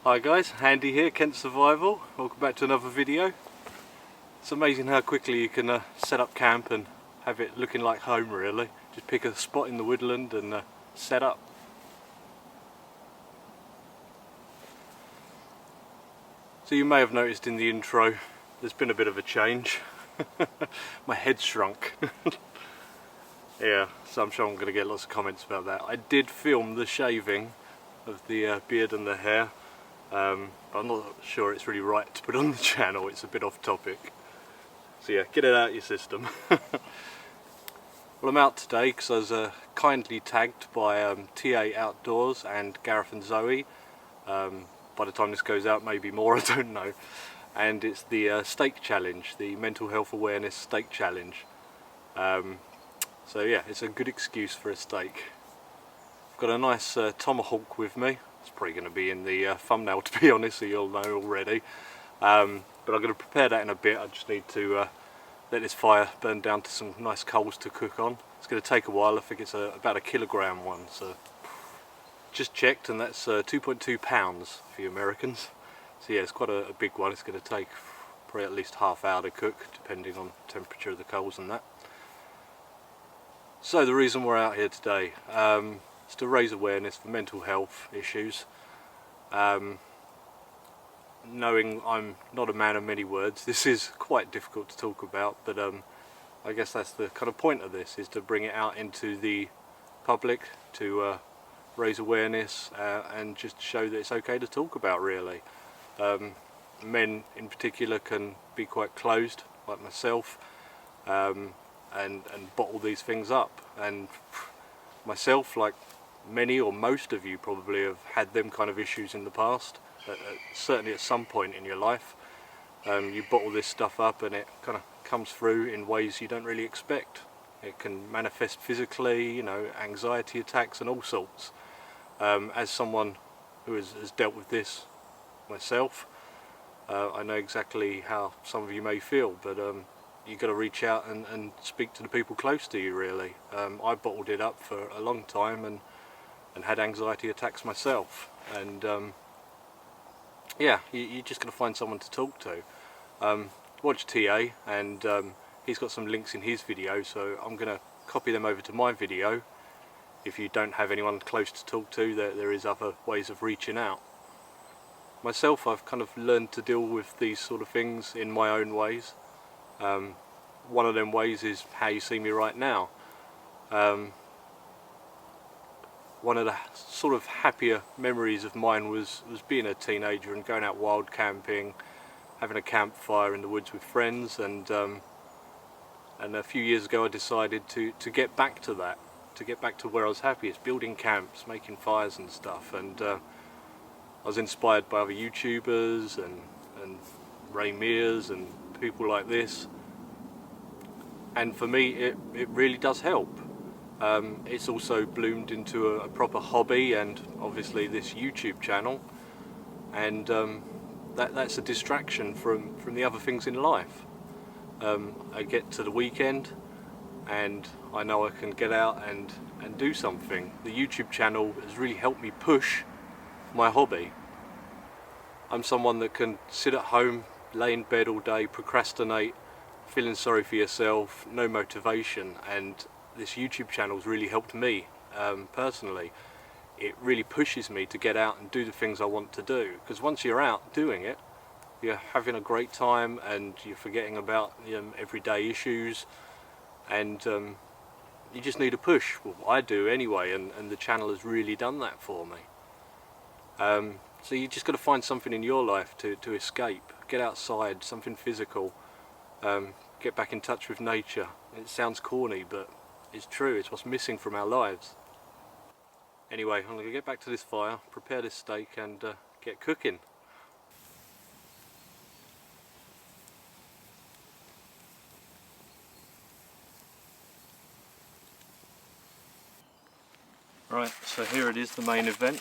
Hi guys, Handy here, Kent Survival. Welcome back to another video. It's amazing how quickly you can set up camp and have it looking like home really. Just pick a spot in the woodland and set up. So you may have noticed in the intro there's been a bit of a change. My head's shrunk. Yeah, so I'm sure I'm going to get lots of comments about that. I did film the shaving of the beard and the hair. But I'm not sure it's really right to put on the channel, it's a bit off topic. So yeah, get it out of your system. Well, I'm out today because I was kindly tagged by TA Outdoors and Gareth and Zoe. By the time this goes out, maybe more, I don't know. And it's the steak challenge, the mental health awareness steak challenge. So yeah, it's a good excuse for a steak. I've got a nice tomahawk with me. It's probably going to be in the thumbnail, to be honest, so you'll know already. But I'm going to prepare that in a bit. I just need to let this fire burn down to some nice coals to cook on. It's going to take a while. I think it's about a kilogram one. So just checked, and that's 2.2 pounds for you Americans. So yeah, it's quite a big one. It's going to take probably at least half hour to cook, depending on the temperature of the coals and that. So the reason we're out here today is to raise awareness for mental health issues. Knowing I'm not a man of many words, this is quite difficult to talk about, but I guess that's the kind of point of this, is to bring it out into the public, to raise awareness and just show that it's okay to talk about, really. Men in particular can be quite closed, like myself, and bottle these things up, and myself, like many or most of you probably, have had them kind of issues in the past, certainly at some point in your life. You bottle this stuff up and it kind of comes through in ways you don't really expect. It can manifest physically, you know, anxiety attacks and all sorts. As someone who has dealt with this myself, I know exactly how some of you may feel, but you've got to reach out and speak to the people close to you, really. I bottled it up for a long time and had anxiety attacks myself, and yeah, you're just going to find someone to talk to. Watch TA, and he's got some links in his video, so I'm going to copy them over to my video. If you don't have anyone close to talk to, there is other ways of reaching out. Myself, I've kind of learned to deal with these sort of things in my own ways. One of them ways is how you see me right now. One of the sort of happier memories of mine was being a teenager and going out wild camping, having a campfire in the woods with friends, and a few years ago I decided to get back to that, to get back to where I was happiest, building camps, making fires and stuff. And I was inspired by other YouTubers and Ray Mears and people like this, and for me it really does help. It's also bloomed into a proper hobby, and obviously this YouTube channel, and that's a distraction from the other things in life. I get to the weekend and I know I can get out and do something. The YouTube channel has really helped me push my hobby. I'm someone that can sit at home, lay in bed all day, procrastinate, feeling sorry for yourself, no motivation, and this YouTube channel's really helped me personally. It really pushes me to get out and do the things I want to do, because once you're out doing it, you're having a great time and you're forgetting about everyday issues, and you just need a push. Well, I do anyway, and the channel has really done that for me. So you just got to find something in your life to escape, get outside, something physical, get back in touch with nature. It sounds corny, but it's true. It's what's missing from our lives. Anyway, I'm going to get back to this fire, prepare this steak, and get cooking. Right, so here it is, the main event.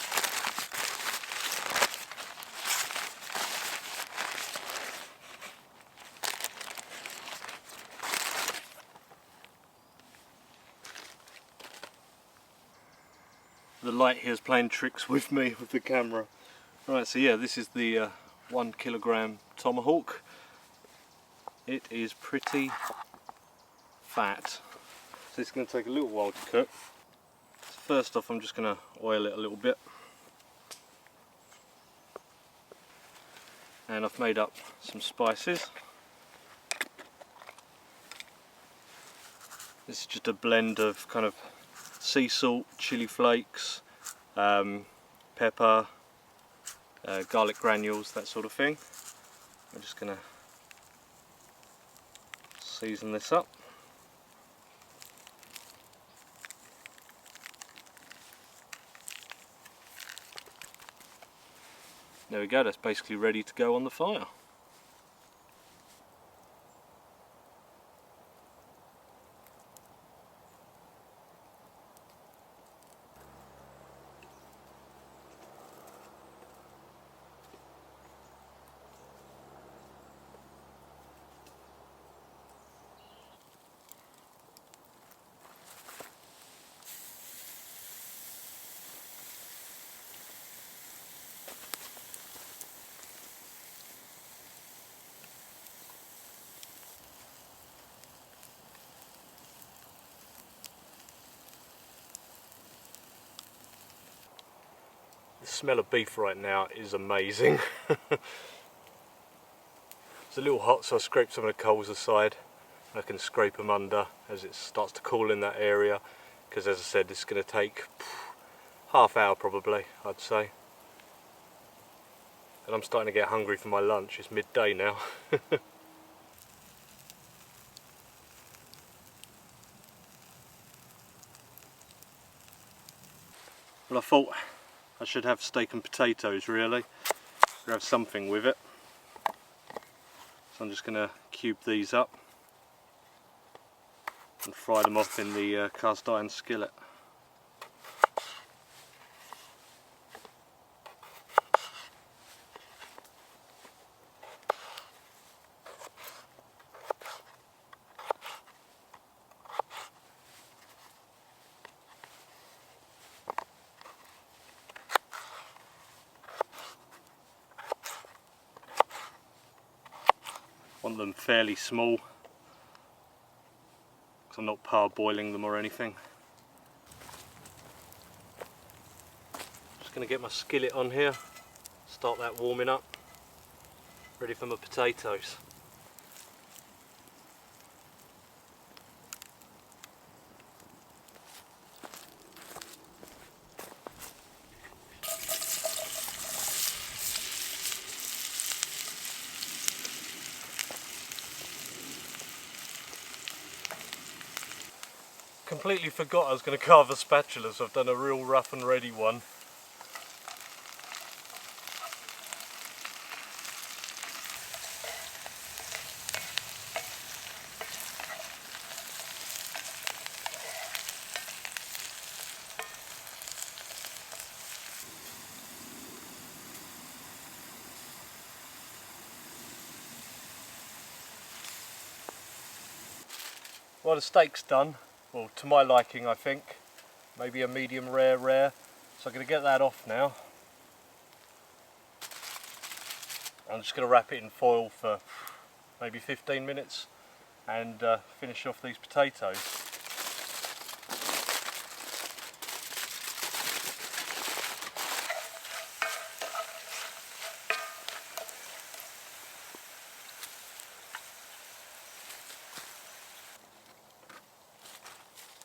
The light here is playing tricks with me with the camera. Right, so yeah, this is the 1 kilogram tomahawk. It is pretty fat, so it's going to take a little while to cook. So first off, I'm just going to oil it a little bit, and I've made up some spices. This is just a blend of kind of sea salt, chili flakes, pepper, garlic granules, that sort of thing. I'm just going to season this up. There we go, that's basically ready to go on the fire. The smell of beef right now is amazing. It's a little hot, so I scraped some of the coals aside. I can scrape them under as it starts to cool in that area, because as I said, it's going to take half hour probably, I'd say. And I'm starting to get hungry for my lunch. It's midday now. Well, I thought I should have steak and potatoes really, or have something with it. So I'm just going to cube these up and fry them off in the cast iron skillet. Want them fairly small, because I'm not parboiling them or anything. Just going to get my skillet on here, start that warming up, ready for my potatoes. Completely forgot I was going to carve a spatula, so I've done a real rough and ready one. Well, the steak's done. Well, to my liking, I think. Maybe a medium rare. So I'm going to get that off now. I'm just going to wrap it in foil for maybe 15 minutes and finish off these potatoes.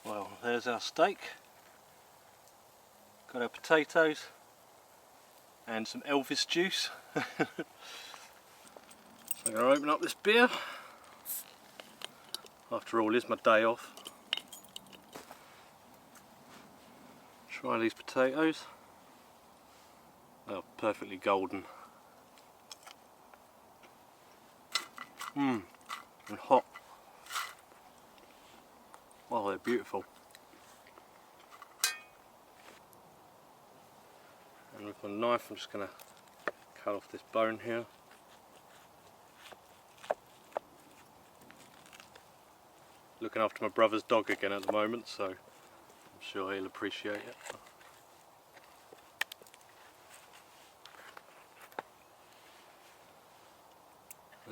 Well, there's our steak. Got our potatoes and some Elvis juice. So I'm going to open up this beer. After all, it's my day off. Try these potatoes. They're perfectly golden. And hot. Oh, they're beautiful. And with my knife, I'm just going to cut off this bone here. Looking after my brother's dog again at the moment, so I'm sure he'll appreciate it.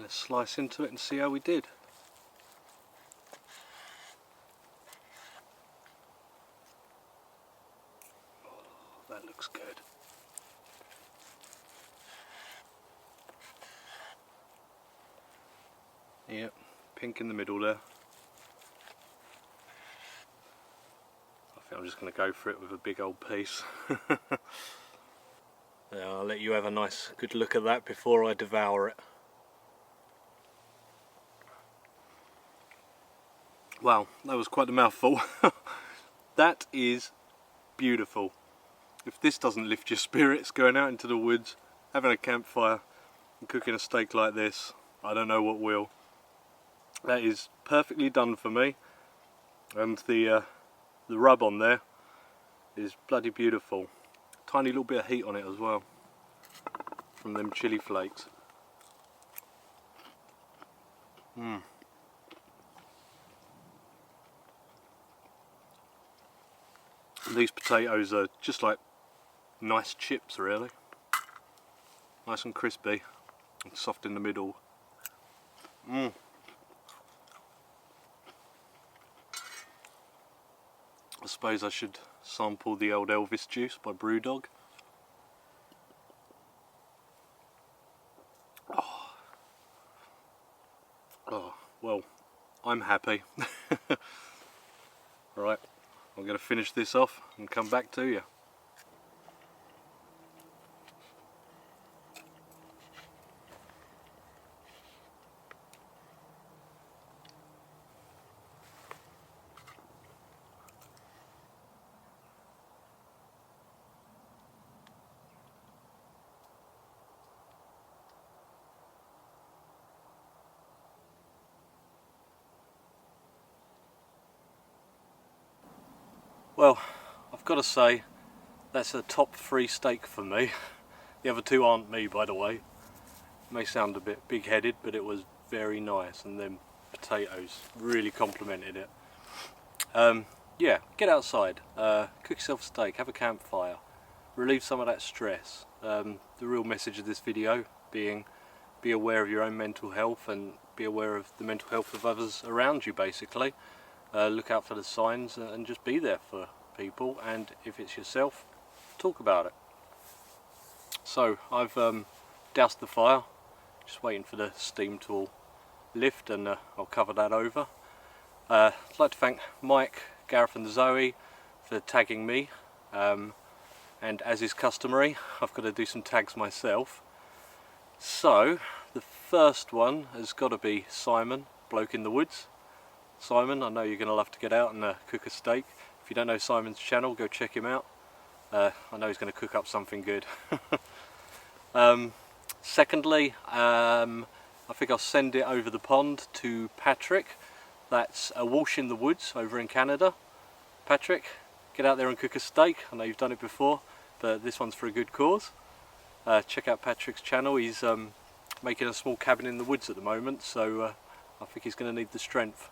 let's slice into it and see how we did. Oh, that looks good. Yep, pink in the middle there. I think I'm just going to go for it with a big old piece. Yeah, I'll let you have a nice good look at that before I devour it. Wow, that was quite a mouthful. That is beautiful. If this doesn't lift your spirits, going out into the woods, having a campfire and cooking a steak like this, I don't know what will. That is perfectly done for me, and the rub on there is bloody beautiful. Tiny little bit of heat on it as well from them chili flakes. These potatoes are just like nice chips, really. Nice and crispy and soft in the middle. I suppose I should sample the old Elvis juice by Brewdog. Oh, well, I'm happy. Right, I'm going to finish this off and come back to you. Well, I've got to say, that's a top 3 steak for me. The other 2 aren't me, by the way. It may sound a bit big-headed, but it was very nice, and them potatoes really complemented it. Yeah, get outside, cook yourself a steak, have a campfire, relieve some of that stress. The real message of this video being, be aware of your own mental health and be aware of the mental health of others around you, basically. Look out for the signs and just be there for people, and if it's yourself, talk about it. So I've doused the fire, just waiting for the steam to all lift, and I'll cover that over. I'd like to thank Mike, Gareth and Zoe for tagging me, and as is customary, I've got to do some tags myself. So the first one has got to be Simon, Bloke in the Woods. Simon, I know you're going to love to get out and cook a steak. If you don't know Simon's channel, go check him out. I know he's going to cook up something good. Secondly, I think I'll send it over the pond to Patrick. That's a Walsh in the Woods over in Canada. Patrick, get out there and cook a steak. I know you've done it before, but this one's for a good cause. Check out Patrick's channel. He's making a small cabin in the woods at the moment, so I think he's going to need the strength.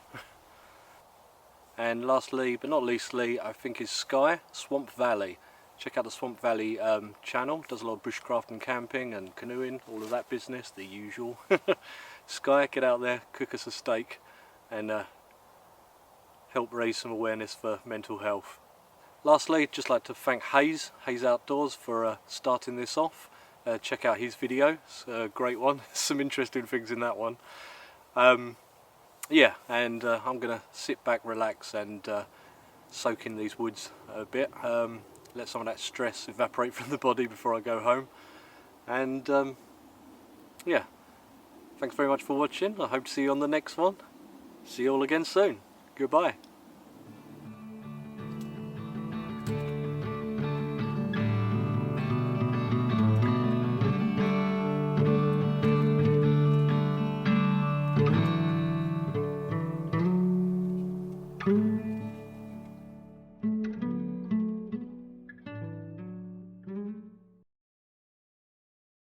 And lastly, but not leastly, I think is Sky, Swamp Valley. Check out the Swamp Valley channel. Does a lot of bushcraft and camping and canoeing, all of that business, the usual. Sky, get out there, cook us a steak, and help raise some awareness for mental health. Lastly, just like to thank Hayes Outdoors for starting this off. Check out his video, it's a great one. Some interesting things in that one. Yeah, and I'm going to sit back, relax, and soak in these woods a bit. Let some of that stress evaporate from the body before I go home. And yeah, thanks very much for watching. I hope to see you on the next one. See you all again soon. Goodbye.